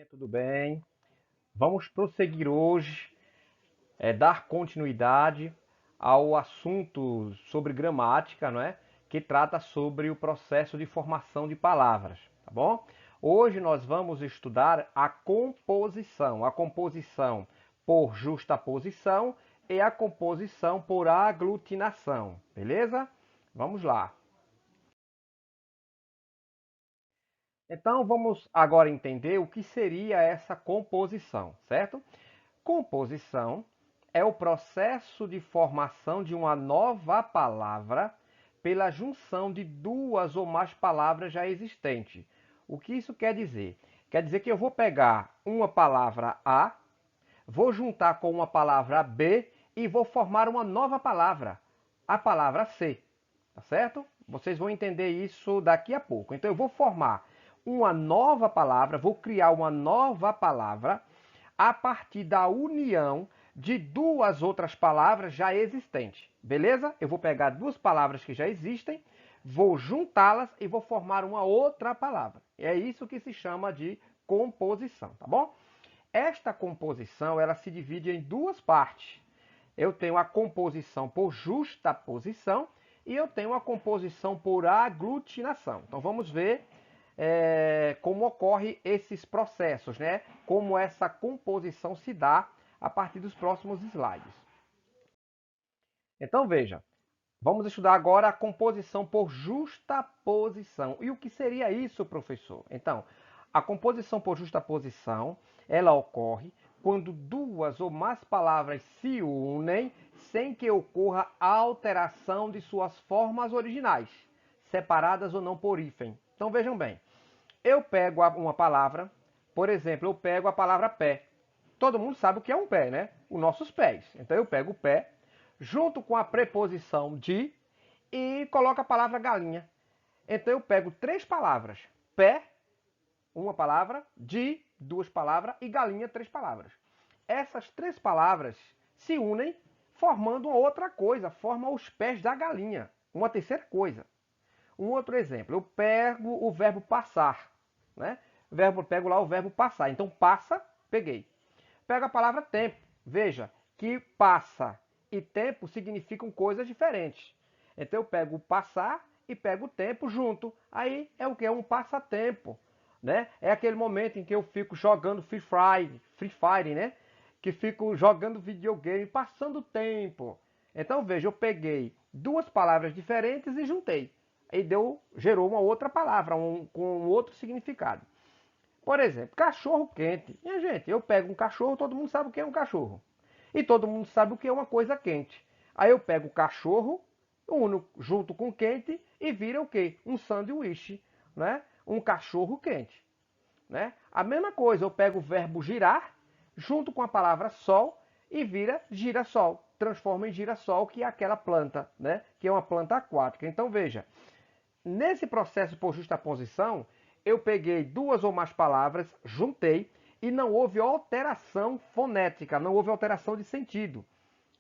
Tudo bem? Vamos prosseguir hoje, dar continuidade ao assunto sobre gramática, não é? Que trata sobre o processo de formação de palavras, tá bom? Hoje nós vamos estudar a composição por justaposição e a composição por aglutinação, beleza? Vamos lá. Então vamos agora entender o que seria essa composição, certo? Composição é o processo de formação de uma nova palavra pela junção de duas ou mais palavras já existentes. O que isso quer dizer? Quer dizer que eu vou pegar uma palavra A, vou juntar com uma palavra B e vou formar uma nova palavra, a palavra C. Tá certo? Vocês vão entender isso daqui a pouco. Então eu vou formar uma nova palavra, vou criar uma nova palavra a partir da união de duas outras palavras já existentes. Beleza? Eu vou pegar duas palavras que já existem, vou juntá-las e vou formar uma outra palavra. É isso que se chama de composição, tá bom? Esta composição, ela se divide em duas partes. Eu tenho a composição por justaposição e eu tenho a composição por aglutinação. Então vamos ver como ocorre esses processos, né? Como essa composição se dá a partir dos próximos slides. Então veja, vamos estudar agora a composição por justaposição. E o que seria isso, professor? Então, a composição por justaposição, ela ocorre quando duas ou mais palavras se unem sem que ocorra alteração de suas formas originais, separadas ou não por hífen. Então vejam bem, eu pego uma palavra, por exemplo, eu pego a palavra pé. Todo mundo sabe o que é um pé, né? Os nossos pés. Então eu pego o pé, junto com a preposição de e coloco a palavra galinha. Então eu pego três palavras: pé, uma palavra, de, duas palavras e galinha, três palavras. Essas três palavras se unem formando uma outra coisa, formam os pés da galinha, uma terceira coisa. Um outro exemplo, eu pego o verbo passar, né? Pego lá o verbo passar. Então passa, peguei. Pego a palavra tempo. Veja que passa e tempo significam coisas diferentes. Então eu pego o passar e pego o tempo junto. Aí é o que? É um passatempo, né? É aquele momento em que eu fico jogando Free Fire, né? Que fico jogando videogame, passando tempo. Então veja, eu peguei duas palavras diferentes e juntei. E gerou uma outra palavra, com um outro significado. Por exemplo, cachorro quente. Minha gente, eu pego um cachorro, todo mundo sabe o que é um cachorro. E todo mundo sabe o que é uma coisa quente. Aí eu pego o cachorro, uno junto com quente e vira o quê? Um sanduíche, né? Um cachorro quente, né? A mesma coisa, eu pego o verbo girar junto com a palavra sol e vira girassol. Transforma em girassol, que é aquela planta, né? Que é uma planta aquática. Então veja, nesse processo por justaposição, eu peguei duas ou mais palavras, juntei e não houve alteração fonética, não houve alteração de sentido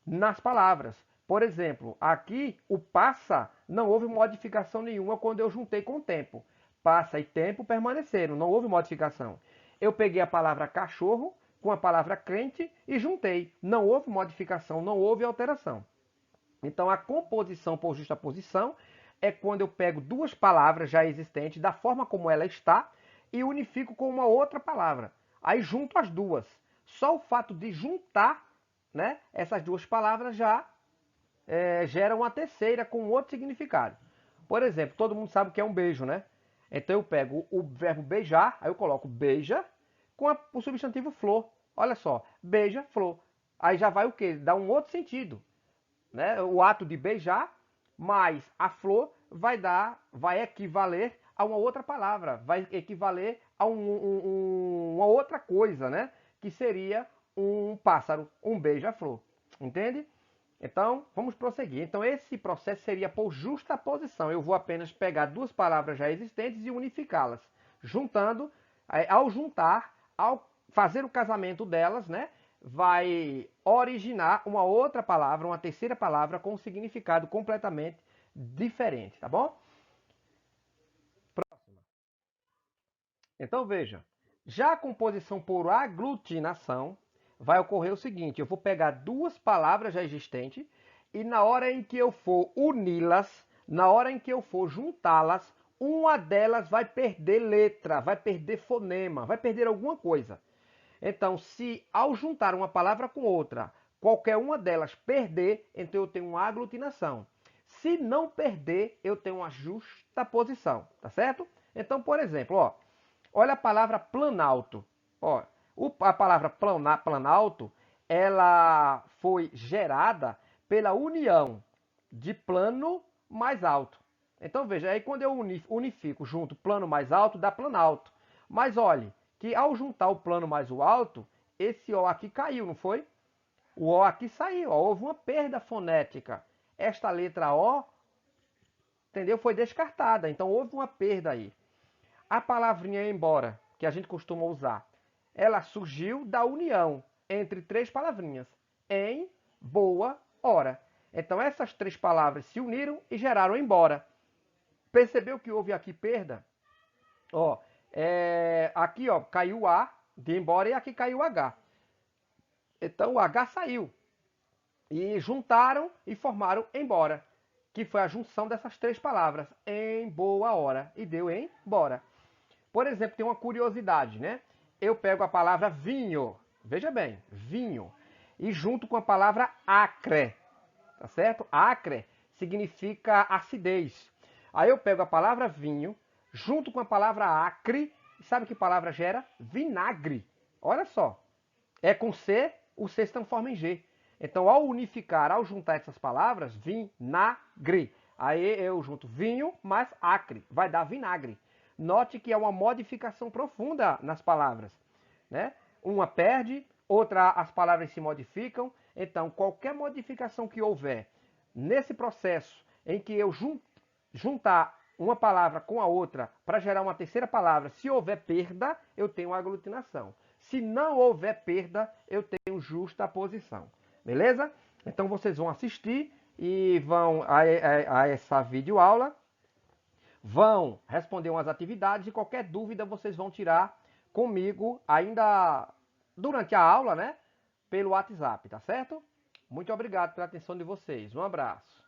nas palavras. Por exemplo, aqui o passa não houve modificação nenhuma quando eu juntei com o tempo. Passa e tempo permaneceram, não houve modificação. Eu peguei a palavra cachorro com a palavra crente e juntei. Não houve modificação, não houve alteração. Então a composição por justaposição é quando eu pego duas palavras já existentes da forma como ela está e unifico com uma outra palavra. Aí junto as duas. Só o fato de juntar, né, essas duas palavras já gera uma terceira com outro significado. Por exemplo, todo mundo sabe o que é um beijo, né? Então eu pego o verbo beijar, aí eu coloco beija com o substantivo flor. Olha só, beija, flor. Aí já vai o quê? Dá um outro sentido, né? O ato de beijar mais a flor vai equivaler a uma outra palavra, vai equivaler a uma outra coisa, né? Que seria um pássaro, um beija-flor, entende? Então, vamos prosseguir. Então, esse processo seria por justaposição. Eu vou apenas pegar duas palavras já existentes e unificá-las, juntando, ao juntar, ao fazer o casamento delas, né? Vai originar uma outra palavra, uma terceira palavra com um significado completamente diferente, tá bom? Próxima. Então veja, Já a composição por aglutinação vai ocorrer o seguinte: eu vou pegar duas palavras já existentes e na hora em que eu for uni-las, na hora em que eu for juntá-las, uma delas vai perder letra, vai perder fonema, vai perder alguma coisa. Então, se ao juntar uma palavra com outra, qualquer uma delas perder, então eu tenho uma aglutinação. Se não perder, eu tenho uma justaposição, tá certo? Então, por exemplo, ó, olha a palavra planalto. Ó, a palavra planalto, ela foi gerada pela união de plano mais alto. Então veja, aí quando eu unifico junto plano mais alto, dá planalto. Mas olhe, que ao juntar o plano mais o alto, esse O aqui caiu, não foi? O O aqui saiu, ó, houve uma perda fonética. Esta letra O, entendeu? Foi descartada, então houve uma perda aí. A palavrinha embora, que a gente costuma usar, ela surgiu da união entre três palavrinhas. Em, boa, hora. Então essas três palavras se uniram e geraram embora. Percebeu que houve aqui perda? Ó, aqui ó, caiu o A de embora e aqui caiu o H. Então o H saiu. E juntaram e formaram embora, que foi a junção dessas três palavras. Em boa hora. E deu embora. Por exemplo, tem uma curiosidade, né? Eu pego a palavra vinho, veja bem, vinho, e junto com a palavra acre, tá certo? Acre significa acidez. Aí eu pego a palavra vinho, junto com a palavra acre, e sabe que palavra gera? Vinagre. Olha só, é com C, o C se transforma em G. Então, ao unificar, ao juntar essas palavras, vinagre. Aí eu junto vinho mais acre, vai dar vinagre. Note que é uma modificação profunda nas palavras, né? Uma perde, outra as palavras se modificam. Então, qualquer modificação que houver nesse processo em que eu juntar uma palavra com a outra para gerar uma terceira palavra, se houver perda, eu tenho aglutinação. Se não houver perda, eu tenho justaposição. Beleza? Então vocês vão assistir e vão a essa videoaula, vão responder umas atividades e qualquer dúvida vocês vão tirar comigo ainda durante a aula, né? Pelo WhatsApp, tá certo? Muito obrigado pela atenção de vocês. Um abraço.